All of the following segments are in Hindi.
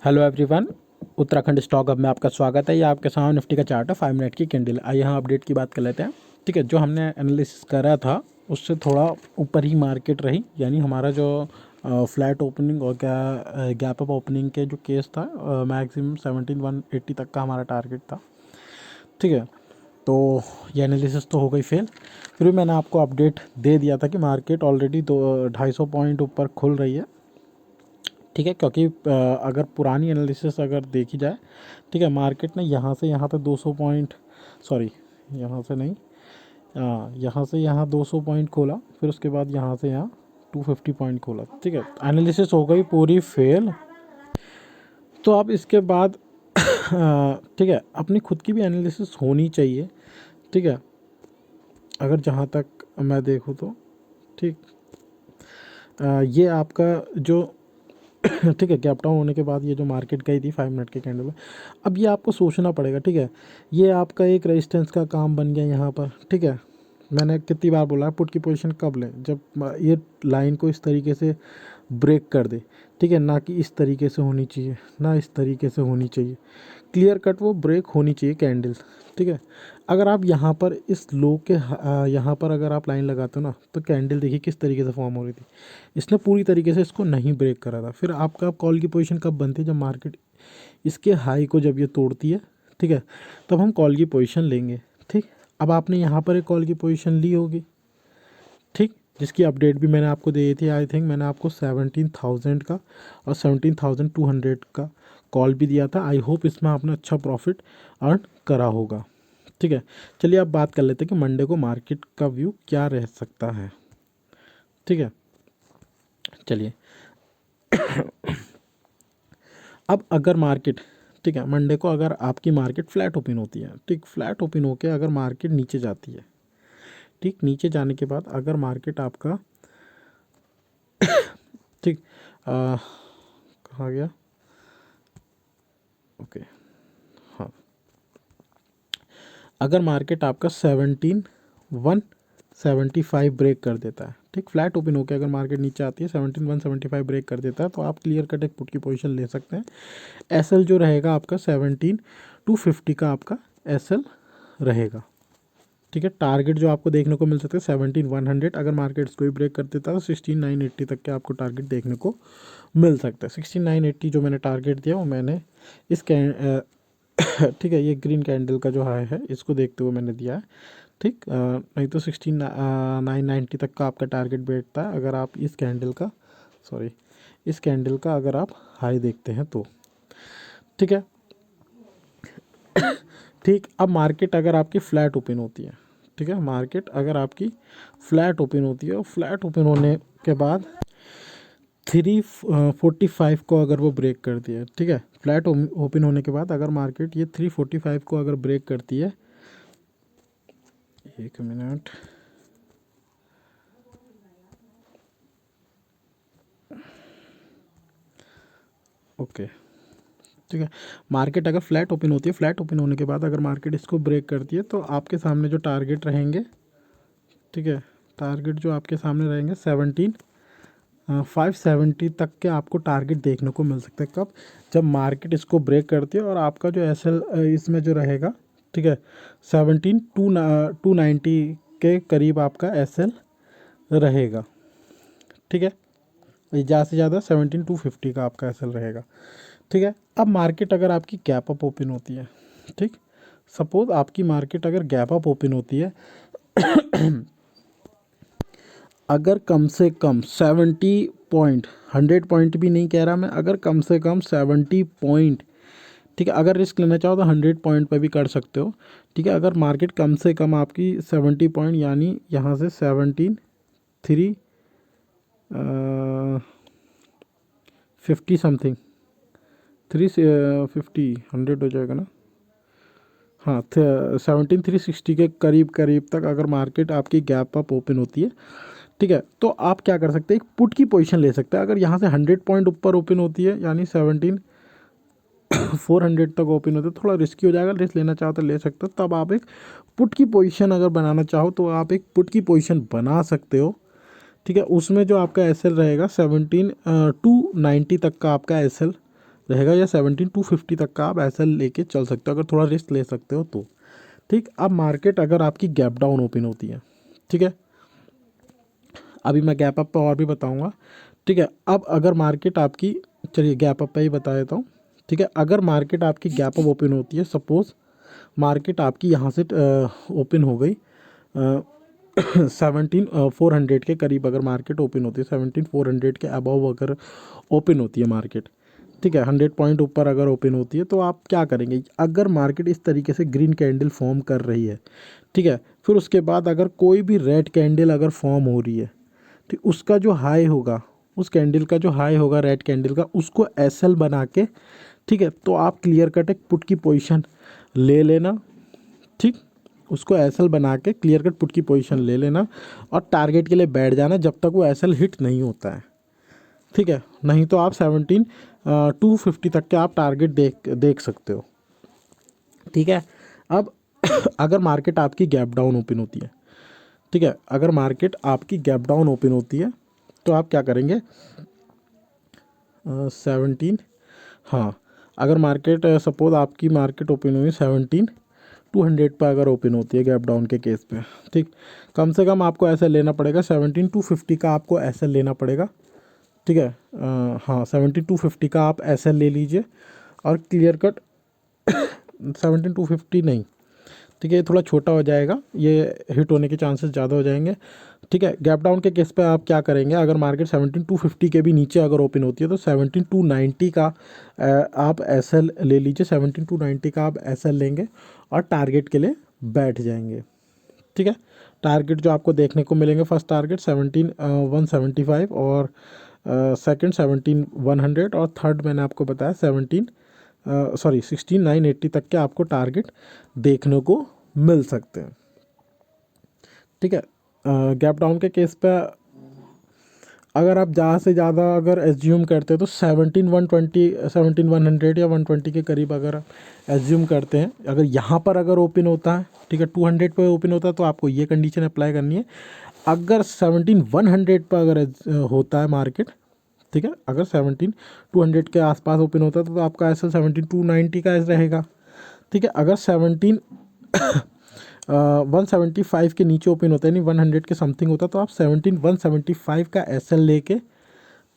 Hello everyone, Uttarakhand stock hub में आपका स्वागत है। ये आपके सामने निफ्टी का चार्ट है 5 मिनट की कैंडल। आइए यहाँ अपडेट की बात कर लेते हैं। ठीक है, जो हमने एनालिसिस करा था उससे थोड़ा ऊपर ही मार्केट रही, यानी हमारा जो फ्लैट ओपनिंग और गैप अप ओपनिंग के जो केस था, मैक्सिमम 17,180 तक का हमारा टारगेट था। ठीक है, तो ये एनालिसिस तो हो गई फेल। फिर भी मैंने आपको अपडेट दे दिया था कि मार्केट ऑलरेडी 250 पॉइंट ऊपर खुल रही है। ठीक है, क्योंकि अगर पुरानी एनालिसिस अगर देखी जाए, ठीक है, मार्केट ने यहाँ से यहाँ पे 200 पॉइंट, सॉरी यहाँ से नहीं, यहाँ से यहाँ 200 पॉइंट खोला, फिर उसके बाद यहाँ से यहाँ 250 पॉइंट खोला। ठीक है, एनालिसिस हो गई पूरी फेल। तो अब इसके बाद ठीक है, अपनी खुद की भी एनालिसिस होनी चाहिए। ठीक है, अगर जहाँ तक मैं देखूँ तो ठीक, ये आपका जो ठीक है, गैप डाउन होने के बाद ये जो मार्केट गई थी 5 मिनट के कैंडल में, अब ये आपको सोचना पड़ेगा। ठीक है, ये आपका एक रेजिस्टेंस का काम बन गया यहाँ पर। ठीक है, मैंने कितनी बार बोला है पुट की पोजीशन कब लें, जब ये लाइन को इस तरीके से ब्रेक कर दे। ठीक है, ना कि इस तरीके से होनी चाहिए, ना इस तरीके से होनी चाहिए, क्लियर कट वो ब्रेक होनी चाहिए कैंडल। ठीक है, अगर आप यहाँ पर इस लो के यहाँ पर अगर आप लाइन लगाते हो ना, तो कैंडल देखिए किस तरीके से फॉर्म हो रही थी। इसने पूरी तरीके से इसको नहीं ब्रेक करा था। फिर आपका कॉल की पोजीशन कब बनती है, जब मार्केट इसके हाई को जब ये तोड़ती है। ठीक है, तब हम कॉल की पोजीशन लेंगे। ठीक, अब आपने यहाँ पर एक कॉल की पोजीशन ली होगी, ठीक, जिसकी अपडेट भी मैंने आपको दी थी। आई थिंक मैंने आपको 17,000 का और 17,200 का कॉल भी दिया था। आई होप इसमें आपने अच्छा प्रॉफिट अर्न करा होगा। ठीक है, चलिए अब बात कर लेते हैं कि मंडे को मार्केट का व्यू क्या रह सकता है। ठीक है, चलिए अब अगर मार्केट, ठीक है, मंडे को अगर आपकी मार्केट फ्लैट ओपन होती है, ठीक, फ्लैट ओपन होके अगर मार्केट नीचे जाती है, ठीक, नीचे जाने के बाद अगर मार्केट आपका ठीक, कहाँ गया, ओके, हाँ, अगर मार्केट आपका 17,175 ब्रेक कर देता है, ठीक, फ्लैट ओपन होकर अगर मार्केट नीचे आती है 17,175 ब्रेक कर देता है, तो आप क्लियर कट एक पुट की पोजीशन ले सकते हैं। एसएल जो रहेगा आपका 17,250 का आपका एसएल रहेगा। ठीक है, टारगेट जो आपको देखने को मिल सकता है 17,100, अगर मार्केट इसको भी ब्रेक कर देता है तो 16,980 तक के आपको टारगेट देखने को मिल सकता है। 16,980 जो मैंने टारगेट दिया वो मैंने इस ठीक है, ये ग्रीन कैंडल का जो हाई है इसको देखते हुए मैंने दिया है। ठीक, नहीं तो 16,990 तक का आपका टारगेट बैठता है अगर आप इस कैंडल का, सॉरी, इस कैंडल का अगर आप हाई देखते हैं तो। ठीक है, ठीक, अब मार्केट अगर आपकी फ्लैट ओपन होती है, ठीक है, मार्केट अगर आपकी फ्लैट ओपन होती है और फ्लैट ओपन होने के बाद 345 को अगर वो ब्रेक करती है, ठीक है, फ्लैट ओपन होने के बाद अगर मार्केट ये 345 को अगर ब्रेक करती है, एक मिनट, ओके, ठीक है, मार्केट अगर फ्लैट ओपन होती है, फ्लैट ओपन होने के बाद अगर मार्केट इसको ब्रेक करती है, तो आपके सामने जो टारगेट रहेंगे, ठीक है, टारगेट जो आपके सामने रहेंगे 570 तक के आपको टारगेट देखने को मिल सकता है। कब, जब मार्केट इसको ब्रेक करती है और आपका जो एसएल इसमें जो रहेगा, ठीक है, 17,290 के करीब आपका एसएल रहेगा। ठीक है, ज़्यादा से ज़्यादा 17,250 का आपका एसएल रहेगा। ठीक है, अब मार्केट अगर आपकी गैप अप ओपन होती है, ठीक, सपोज आपकी मार्केट अगर गैप अप ओपन होती है अगर कम से कम 70 पॉइंट, 100 पॉइंट भी नहीं कह रहा मैं, अगर कम से कम 70 पॉइंट, ठीक है, अगर रिस्क लेना चाहो तो 100 पॉइंट पे भी कर सकते हो। ठीक है, अगर मार्केट कम से कम आपकी 70 पॉइंट, यानी यहाँ से 50 समथिंग, 350, 100 हो जाएगा ना, हाँ, 17,360 के करीब करीब तक अगर मार्केट आपकी गैप अप ओपन होती है, ठीक है, तो आप क्या कर सकते हैं, एक पुट की पोजीशन ले सकते हैं। अगर यहाँ से 100 पॉइंट ऊपर ओपन होती है, यानी 17,400 तक ओपन होता है, थोड़ा रिस्की हो जाएगा, रिस्क लेना चाहो तो ले सकते हो, तब आप एक पुट की पोजीशन अगर बनाना चाहो तो आप एक पुट की पोजीशन बना सकते हो। ठीक है, उसमें जो आपका एसएल रहेगा 17,290 तक का आपका एसएल रहेगा, या 17,250 तक का आप ऐसा लेके चल सकते हो अगर थोड़ा रिस्क ले सकते हो तो। ठीक, अब मार्केट अगर आपकी गैप डाउन ओपन होती है, ठीक है, अभी मैं गैप अप पे और भी बताऊंगा। ठीक है, अब अगर मार्केट आपकी, चलिए गैप अप पे ही बता देता हूँ। ठीक है, अगर मार्केट आपकी गैप अप ओपन होती है, सपोज मार्केट आपकी यहाँ से ओपन हो गई 17,400 के करीब, अगर मार्केट ओपन होती है 17,400 के अबव अगर ओपन होती है मार्केट, ठीक है, 100 पॉइंट ऊपर अगर ओपन होती है, तो आप क्या करेंगे? अगर मार्केट इस तरीके से ग्रीन कैंडल फॉर्म कर रही है, ठीक है, फिर उसके बाद अगर कोई भी रेड कैंडल अगर फॉर्म हो रही है, ठीक, उसका जो हाई होगा, उस कैंडल का जो हाई होगा रेड कैंडल का, उसको एसएल बना के, ठीक है, तो आप क्लियर कट एक पुट की पोजीशन ले लेना। ठीक, उसको एसएल बना के क्लियर कट पुट की पोजीशन ले लेना और टारगेट के लिए बैठ जाना जब तक वो एसएल हिट नहीं होता है। ठीक है, नहीं तो आप 17,250 तक के आप टारगेट देख सकते हो। ठीक है, अब अगर मार्केट आपकी गैप डाउन ओपन होती है, ठीक है, अगर मार्केट आपकी गैप डाउन ओपन होती है तो आप क्या करेंगे? 17, हाँ, अगर मार्केट सपोज आपकी मार्केट ओपन हुई 17,200 पर अगर ओपन होती है गैप डाउन के केस पे, ठीक, कम से कम आपको ऐसा लेना पड़ेगा 17,250 का, आपको ऐसा लेना पड़ेगा। ठीक है, हाँ, 17,250 का आप ऐसा ले लीजिए और क्लियर कट 17,250 नहीं, ठीक है, ये थोड़ा छोटा हो जाएगा, ये हिट होने के चांसेस ज़्यादा हो जाएंगे। ठीक है, गैप डाउन के केस पे आप क्या करेंगे? अगर मार्केट 17,250 के भी नीचे अगर ओपन होती है तो 17,290 का आप एसएल ले लीजिए, 17,290 का आप एसएल लेंगे और टारगेट के लिए बैठ जाएंगे। ठीक है, टारगेट जो आपको देखने को मिलेंगे, फर्स्ट टारगेट 17,175 और सेकंड 17,100 और थर्ड मैंने आपको बताया 16,980 तक के आपको टारगेट देखने को मिल सकते हैं। ठीक है, गैप डाउन के केस पे अगर आप ज़्यादा से ज़्यादा अगर एज्यूम करते हैं तो 17,100 या 120 के करीब अगर आप एज्यूम करते हैं, अगर यहाँ पर अगर ओपन होता है, ठीक है, 200 पर ओपन होता है तो आपको ये कंडीशन अप्लाई करनी है। अगर 17,100 पर अगर होता है मार्केट, ठीक है, अगर 17,200 के आसपास ओपन होता है तो आपका ऐसा 17,290 का रहेगा। ठीक है, अगर 175 के नीचे ओपन होता है, यानी 100 के समथिंग होता है, तो आप 17,175 का एसएल लेके,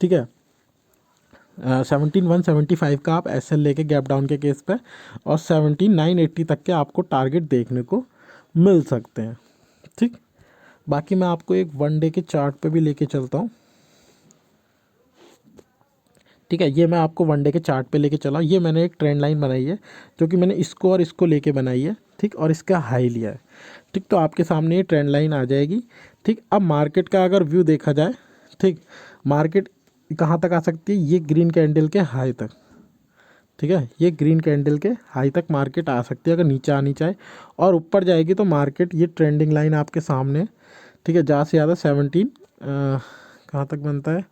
ठीक है, 17,175 का आप एसएल लेके गैप डाउन के केस पे और 17,980 तक के आपको टारगेट देखने को मिल सकते हैं। ठीक, बाकी मैं आपको एक वन डे के चार्ट पे भी लेके चलता हूँ। ठीक है, ये मैं आपको वन डे के चार्ट पे लेके चला, ये मैंने एक ट्रेंड लाइन बनाई है जो कि मैंने इसको और इसको लेके बनाई है। ठीक, और इसका हाई लिया है। ठीक, तो आपके सामने ये ट्रेंड लाइन आ जाएगी। ठीक, अब मार्केट का अगर व्यू देखा जाए, ठीक, मार्केट कहाँ तक आ सकती है? ये ग्रीन कैंडल के हाई तक। ठीक है, ये ग्रीन कैंडल के हाई तक मार्केट आ सकती है अगर नीचे आनी चाहे, और ऊपर जाएगी तो मार्केट, ये ट्रेंडिंग लाइन आपके सामने, ठीक है, ज़्यादा से ज़्यादा 17 कहाँ तक बनता है?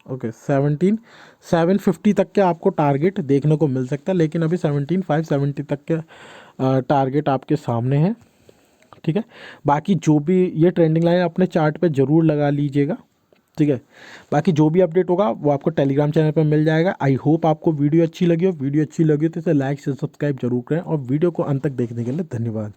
ओके, 17,750 तक के आपको टारगेट देखने को मिल सकता है, लेकिन अभी 17,570 तक के टारगेट आपके सामने है। ठीक है, बाकी जो भी ये ट्रेंडिंग लाइन अपने चार्ट पे ज़रूर लगा लीजिएगा। ठीक है, बाकी जो भी अपडेट होगा वो आपको टेलीग्राम चैनल पर मिल जाएगा। आई होप आपको वीडियो अच्छी लगी हो। वीडियो अच्छी लगी हो तो इसे लाइक से सब्सक्राइब जरूर करें और वीडियो को अंत तक देखने के लिए धन्यवाद।